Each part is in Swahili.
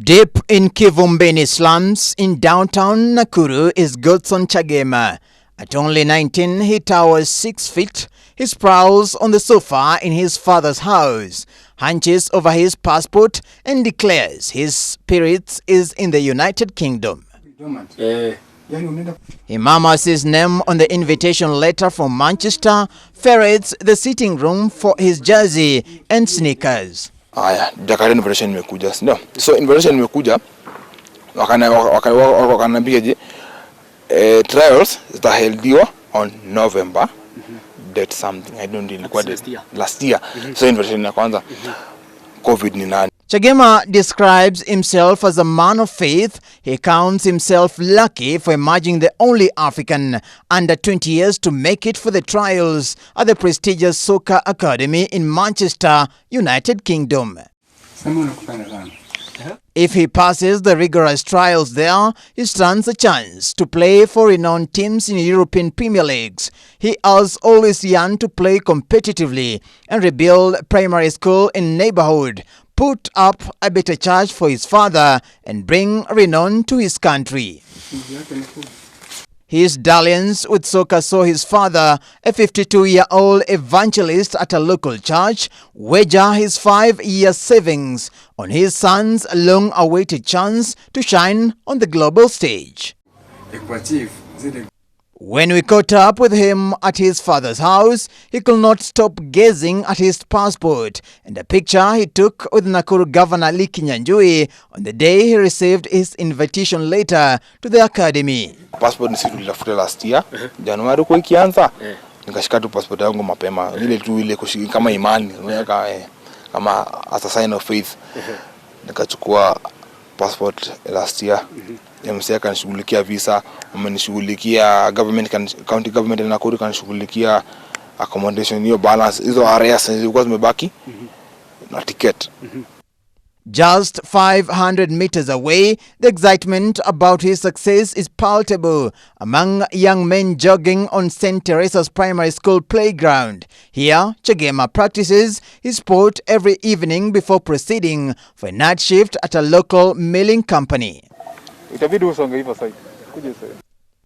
Deep in Kivumbini slums in downtown Nakuru is Godson Chagema. At only 19, he towers 6 feet. He sprawls on the sofa in his father's house, hunches over his passport and declares his spirit is in the United Kingdom. He murmurs his name on the invitation letter from Manchester, ferrets the sitting room for his jersey and sneakers. Aya, Jakarta invitation imekuja, ndio. So invitation imekuja, wakaniambia je, trials zitaheldiwa on November date something, I don't really quite last year. So invitation ya kwanza COVID ni nani. Chagema describes himself as a man of faith. He counts himself lucky for emerging the only African under 20 years to make it for the trials at the prestigious Soccer Academy in Manchester, United Kingdom. If he passes the rigorous trials there, he stands a chance to play for renowned teams in European Premier Leagues. He has always yearned to play competitively and rebuild primary school in neighborhood, put up a better church for his father, and bring renown to his country. His dalliance with soccer saw his father, a 52-year-old evangelist at a local church, wager his 5-year savings on his son's long-awaited chance to shine on the global stage. When we caught up with him at his father's house, he could not stop gazing at his passport and the picture he took with Nakuru Governor Kenyans on the day he received his invitation letter to the academy. Passport ni siku nilifuta last year, January kwa ikianza, nikashika tu passport yangu mapema, ile tu ile kushika kama imani, kama as a sign of faith. Nikachukua passport last year. MCA kanishughulikia visa, amenishughulikia county government na Nakuru kanishughulikia accommodation, hiyo balance, hizo areas zilikuwa zimebaki na ticket. Just 500 meters away, the excitement about his success is palpable among young men jogging on St. Teresa's Primary School playground. Here, Chagema practices his sport every evening before proceeding for a night shift at a local milling company.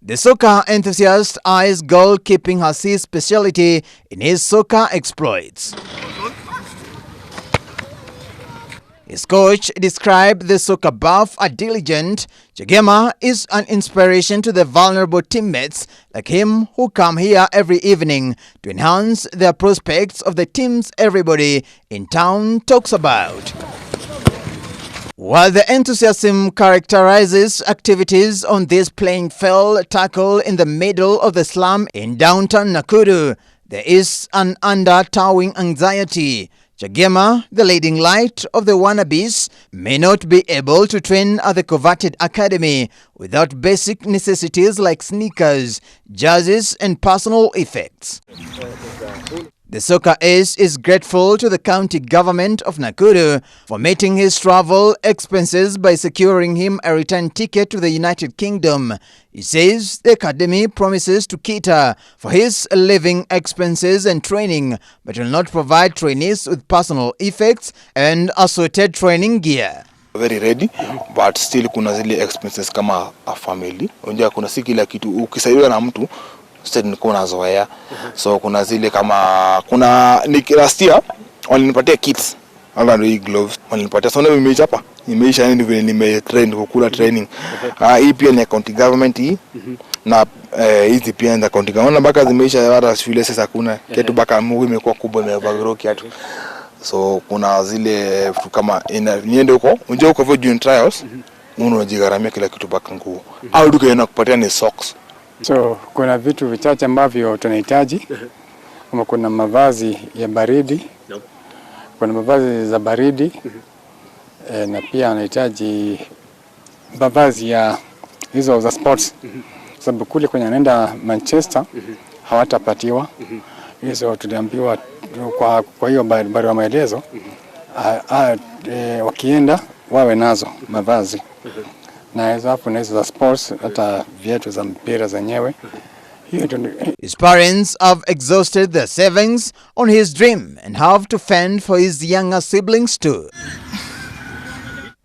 The soccer enthusiast eyes goalkeeping as his specialty in his soccer exploits. His coach described the soccer buff as diligent. Chagema is an inspiration to the vulnerable teammates like him who come here every evening to enhance their prospects of the teams everybody in town talks about. While the enthusiasm characterizes activities on this playing field tackle in the middle of the slum in downtown Nakuru, there is an undertowing anxiety. Chagema, the leading light of the wannabes, may not be able to train at the Coveted Academy without basic necessities like sneakers, jerseys, and personal effects. The soccer ace is grateful to the county government of Nakuru for meeting his travel expenses by securing him a return ticket to the United Kingdom. He says the academy promises to cater for his living expenses and training, but will not provide trainees with personal effects and assorted training gear. Very ready, but still kuna zile expenses kama a family. Unajua kuna si kila kitu ukisaidiwa na mtu sasa niko nazoea. So kuna zile kama kuna last year walinipatia kits, ndio gloves walinipatia. So nimeisha hapa, nimeisha yani vile nimetrain kukula training. Hii pia ni county government hii na hizi pia ni county government mpaka zimeisha, hata shule sasa kuna kitu mpaka Mungu imekuwa kubwa, imevagro kiatu. So kuna zile vitu kama niende huko, unajua huko for trials unajigaramia kila kitu mpaka nguo. Au duka inakupatia ni socks. So kuna vitu vichache ambavyo tunahitaji. Kama kuna mavazi ya baridi, kuna mavazi za baridi, na pia anahitaji mavazi ya hizo za sports. Sababu kule kwenye anaenda Manchester hawatapatiwa. Hizo tuliambiwa kwa hiyo barua maelezo wakienda wawe nazo mavazi. Na hizo za sports, hata viatu za mpira zenyewe. His parents have exhausted their savings on his dream and have to fend for his younger siblings too.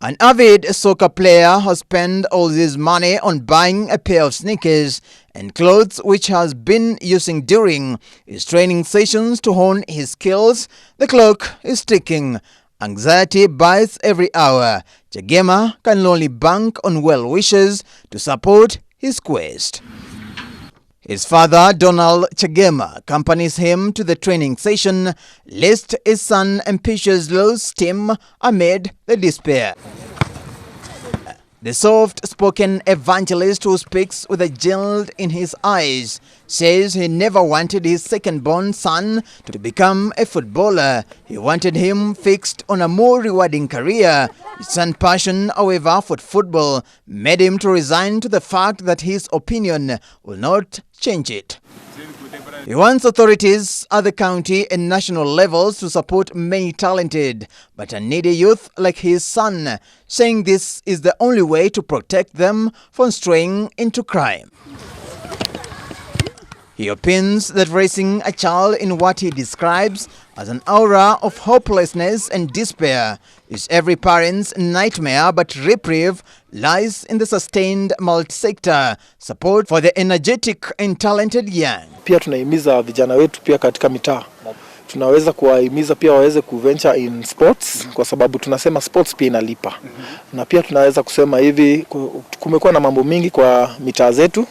An avid soccer player has spent all his money on buying a pair of sneakers and clothes which has been using during his training sessions to hone his skills. The clock is ticking. Anxiety bites every hour. Chagema can only bank on well wishes to support his quest. His father, Donald Chagema, accompanies him to the training session, lest his son ambitious lose steam amid the despair. The soft-spoken evangelist who speaks with a guilt in his eyes says he never wanted his second-born son to become a footballer. He wanted him fixed on a more rewarding career. His son's passion, however, for football made him to resign to the fact that his opinion will not change it. He wants authorities at the county and national levels to support many talented but needy youth like his son, saying this is the only way to protect them from straying into crime. He opines that raising a child in what he describes as an aura of hopelessness and despair is every parent's nightmare, but reprieve lies in the sustained multi-sector support for the energetic and talented young. Pia tunahimiza vijana wetu pia katika mitaa. Tunaweza kuwahimiza pia waweze kuventure in sports kwa sababu tunasema sports pia inalipa. Na pia tunaweza kusema hivi kumekuwa na mambo mingi kwa mitaa zetu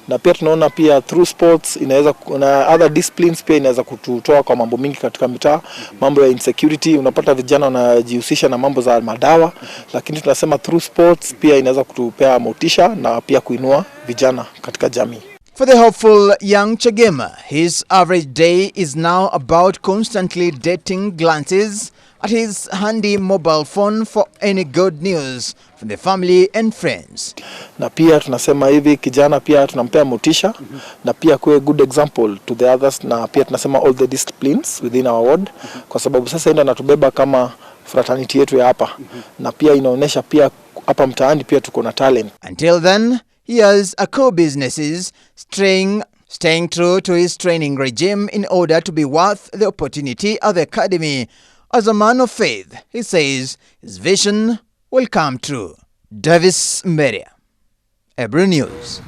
na pia tunaona pia through sports inaweza na other disciplines pia inaweza kututoa kwa mambo mingi katika mitaa. Mambo ya insecurity, unapata vijana wanajihusisha na mambo za madawa, lakini tunasema through sports pia inaweza kutupea motisha na pia kuinua vijana katika jamii. For the hopeful young Chagema, his average day is now about constantly dating glances at his handy mobile phone for any good news from the family and friends. Na pia tunasema hivi kijana pia tunampea motisha na pia kuwe good example to the others, na pia tunasema all the disciplines within our ward kwa sababu sasa ndio anatubeba kama fraternity yetu ya hapa na pia inaonesha pia hapa mtaani pia tuko na talent. Until then, he has a co-businesses staying true to his training regime in order to be worth the opportunity at the academy. As a man of faith, he says his vision will come true. Davis Media, Ebru News.